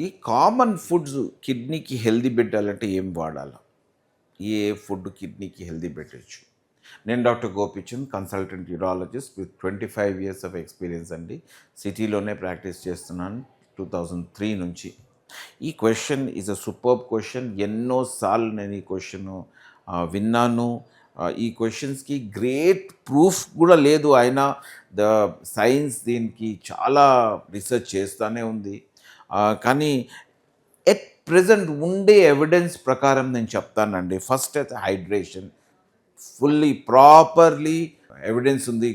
ఈ common foods కిడ్నీకి healthy పెట్టాలంటే ఏం వాడాలి? ఏ ఫుడ్ కిడ్నీకి హెల్దీ పెట్టచ్చు? నేను doctor Gopichand, consultant urologist with 25 years of experience అండి. సిటీలోనే ప్రాక్టీస్ చేస్తున్నాను 2003 నుంచి. ఈ question is a superb question. ఎన్నోసార్లు నేను ఈ క్వశ్చన్ విన్నాను. ఈ క్వశ్చన్స్కి గ్రేట్ ప్రూఫ్ కూడా లేదు, అయినా ద సైన్స్ దీనికి చాలా రీసెర్చ్ చేస్తూనే ఉంది. కానీ ఎట్ ప్రెజెంట్ ఉండే ఎవిడెన్స్ ప్రకారం నేను చెప్తానండి. ఫస్ట్ అయితే హైడ్రేషన్ ఫుల్లీ ప్రాపర్లీ ఎవిడెన్స్ ఉంది,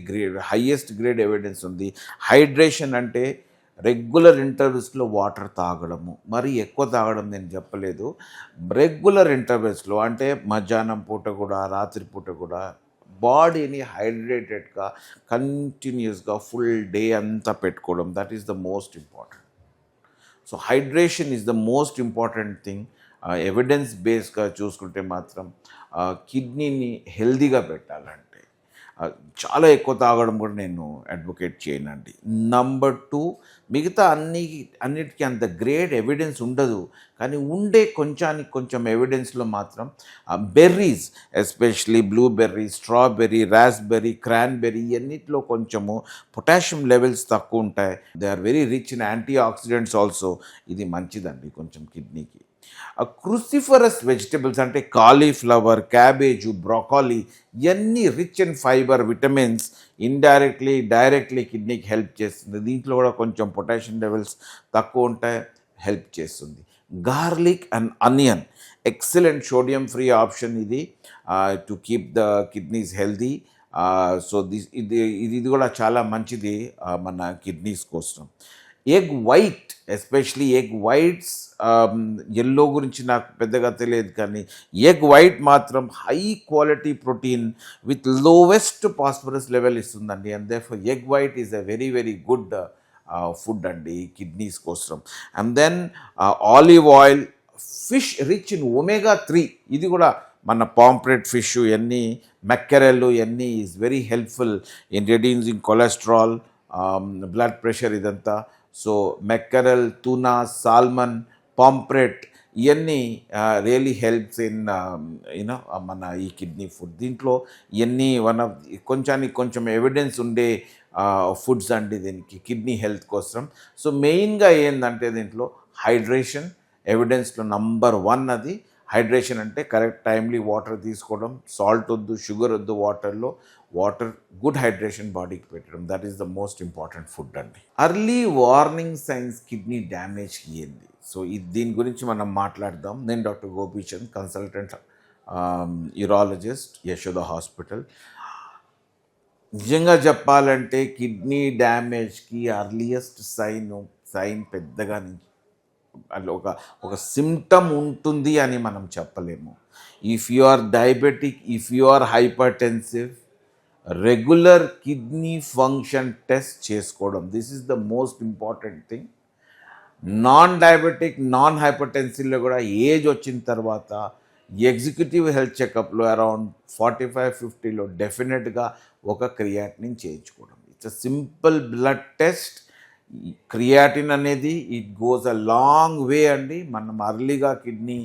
హైయెస్ట్ గ్రేడ్ ఎవిడెన్స్ ఉంది. హైడ్రేషన్ అంటే రెగ్యులర్ ఇంటర్వెల్స్లో వాటర్ తాగడము, మరి ఎక్కువ తాగడం నేను చెప్పలేదు. రెగ్యులర్ ఇంటర్వెల్స్లో అంటే మధ్యాహ్నం పూట కూడా రాత్రిపూట కూడా బాడీని హైడ్రేటెడ్గా కంటిన్యూస్గా ఫుల్ డే అంతా పెట్టుకోవడం, that is the most important. So hydration is the most important thing. Evidence బేస్గా చూసుకుంటే మాత్రం కిడ్నీని హెల్దీగా పెట్టాలంటే చాలా ఎక్కువ తాగడం కూడా నేను అడ్వకేట్ చేయనండి. నంబర్ 2, మిగతా అన్నిటికీ అంత గ్రేట్ ఎవిడెన్స్ ఉండదు, కానీ ఉండే కొంచెం ఎవిడెన్స్లో మాత్రం berries, especially blueberry, strawberry, raspberry, cranberry, ఇవన్నిటిలో కొంచెము పొటాషియం లెవెల్స్ తక్కువ ఉంటాయి. They are very rich in antioxidants also. ఇది మంచిదండి కొంచెం కిడ్నీకి. క్రూసిఫరస్ వెజిటబుల్స్ అంటే కాలీఫ్లవర్, క్యాబేజు, బ్రోకాలీ, ఇవన్నీ rich in fibre, vitamins, directly కిడ్నీకి హెల్ప్ చేస్తుంది. దీంట్లో కూడా కొంచెం పొటాషియం లెవెల్స్ తక్కువ ఉంటాయి, హెల్ప్ చేస్తుంది. Garlic and onion excellent sodium free option ఇది to keep the kidneys healthy. So ఇది కూడా చాలా మంచిది మన కిడ్నీస్ కోసం. Egg white, especially egg whites, yellow గురించి నాకు పెద్దగా తెలియదు, కానీ ఎగ్ వైట్ మాత్రం high quality protein with lowest phosphorus level ఇస్తుందండి. And therefore egg white is a very very good food అండి కిడ్నీస్ కోసం. And then olive oil, fish rich in omega 3, ఇది కూడా మన పాంప్రెట్ ఫిష్, ఇవన్నీ మెక్కెరెల్, ఇవన్నీ is very helpful in reducing cholesterol, blood pressure, ఇదంతా. So మెక్కెరెల్, టూనా, salmon, పాంప్రెట్, ఇవన్నీ రియలీ హెల్ప్స్ ఇన్ యూనో మన ఈ కిడ్నీ ఫుడ్. దీంట్లో ఇవన్నీ వన్ ఆఫ్ కొంచెం ఎవిడెన్స్ ఉండే ఫుడ్స్ అండి దీనికి కిడ్నీ హెల్త్ కోసం. సో మెయిన్గా ఏంటంటే దీంట్లో హైడ్రేషన్ ఎవిడెన్స్లో నంబర్ 1 అది. హైడ్రేషన్ అంటే కరెక్ట్ టైమ్లీ వాటర్ తీసుకోవడం, సాల్ట్ వద్దు, షుగర్ వద్దు, వాటర్ గుడ్ హైడ్రేషన్ బాడీకి పెట్టడం, that is the most important food అండి. అర్లీ వార్నింగ్ సైన్స్ కిడ్నీ డ్యామేజ్కి ఏంది? సో దీని గురించి మనం మాట్లాడదాం. నేను doctor Gopichand, consultant urologist, Yashoda hospital. నిజంగా చెప్పాలంటే కిడ్నీ డ్యామేజ్కి అర్లియస్ట్ సైన్ పెద్దగా అట్లా ఒక సిమ్టమ్ ఉంటుంది అని మనం చెప్పలేము. If you are diabetic, if you are hypertensive, regular kidney function test చేసుకోవడం, this is the most important thing. Non diabetic, non హైపర్టెన్సివ్లో కూడా ఏజ్ వచ్చిన తర్వాత ఎగ్జిక్యూటివ్ హెల్త్ చెకప్లో అరౌండ్ 45-50లో డెఫినెట్గా ఒక క్రియాటినిన్ చేయించుకోవడం. It's a simple blood test. Creatine అనేది it goes a long way అండి. మనం అర్లీగా కిడ్నీ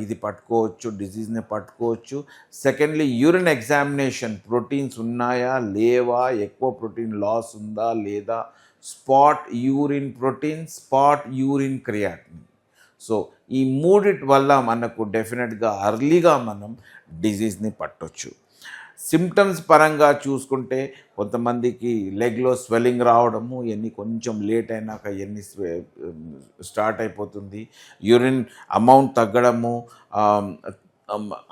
ఇది పట్టుకోవచ్చు, డిజీజ్ని పట్టుకోవచ్చు. సెకండ్లీ యూరిన్ ఎగ్జామినేషన్, ప్రోటీన్స్ ఉన్నాయా లేవా, ఎక్కువ ప్రోటీన్ లాస్ ఉందా లేదా, spot urine protein, spot urine creatine. So ఈ మూడిటి వల్ల మనకు డెఫినెట్గా అర్లీగా మనం డిజీజ్ని పట్టొచ్చు. సిమ్టమ్స్ పరంగా చూసుకుంటే కొంతమందికి లెగ్లో స్వెల్లింగ్ రావడము, ఇవన్నీ కొంచెం లేట్ అయినాక ఇవన్నీ స్టార్ట్ అయిపోతుంది. యూరిన్ అమౌంట్ తగ్గడము,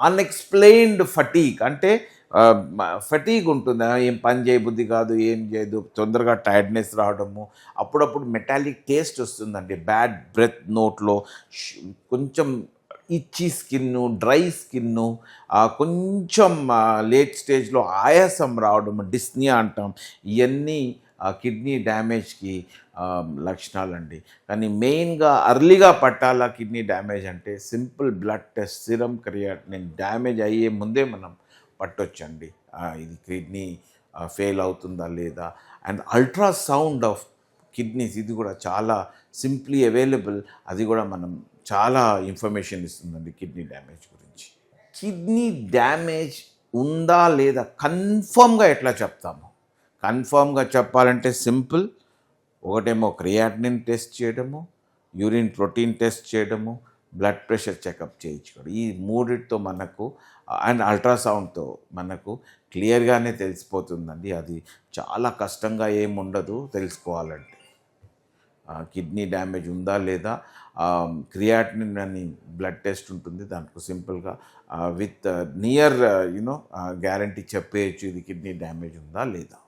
అన్ఎక్స్ప్లెయిన్డ్ ఫటీగ్ అంటే ఫటీగ్ ఉంటుంది, ఏం పని చేయబుద్ధి కాదు, ఏం చేయదు, తొందరగా టైర్డ్నెస్ రావడము, అప్పుడప్పుడు మెటాలిక్ టేస్ట్ వస్తుందండి, బ్యాడ్ బ్రెత్ నోట్లో, కొంచెం ఇచ్చి స్కిన్ను, డ్రై స్కిన్ను, కొంచెం లేట్ స్టేజ్లో ఆయాసం రావడం, డిస్నియా అంటాం, ఇవన్నీ కిడ్నీ డ్యామేజ్కి లక్షణాలండి. కానీ మెయిన్గా అర్లీగా పట్టాలా కిడ్నీ డ్యామేజ్ అంటే simple blood test, serum creatinine damage అయ్యే ముందే మనం పట్టొచ్చండి ఇది కిడ్నీ ఫెయిల్ అవుతుందా లేదా. అండ్ అల్ట్రాసౌండ్ ఆఫ్ కిడ్నీస్, ఇది కూడా చాలా సింప్లీ అవైలబుల్. అది కూడా మనం చాలా ఇన్ఫర్మేషన్ ఇస్తుందండి కిడ్నీ డ్యామేజ్ గురించి. కిడ్నీ డ్యామేజ్ ఉందా లేదా కన్ఫర్మ్గా ఎట్లా చెప్తాము? కన్ఫర్మ్గా చెప్పాలంటే సింపుల్. ఒకటేమో క్రియాటినిన్ టెస్ట్ చేయడము, యూరిన్ ప్రోటీన్ టెస్ట్ చేయడము, బ్లడ్ ప్రెషర్ చెకప్ చేయించుకోవడం. ఈ మూడిటితో మనకు అండ్ అల్ట్రాసౌండ్తో మనకు క్లియర్గానే తెలిసిపోతుందండి. అది చాలా కష్టంగా ఏముండదు తెలుసుకోవాలంటే. కిడ్నీ డ్యామేజ్ ఉందా లేదా, క్రియాటినిన్ అని బ్లడ్ టెస్ట్ ఉంటుంది, దాంట్లో సింపుల్గా విత్ నియర్ గ్యారంటీ చెప్పేయచ్చు ఇది కిడ్నీ డ్యామేజ్ ఉందా లేదా.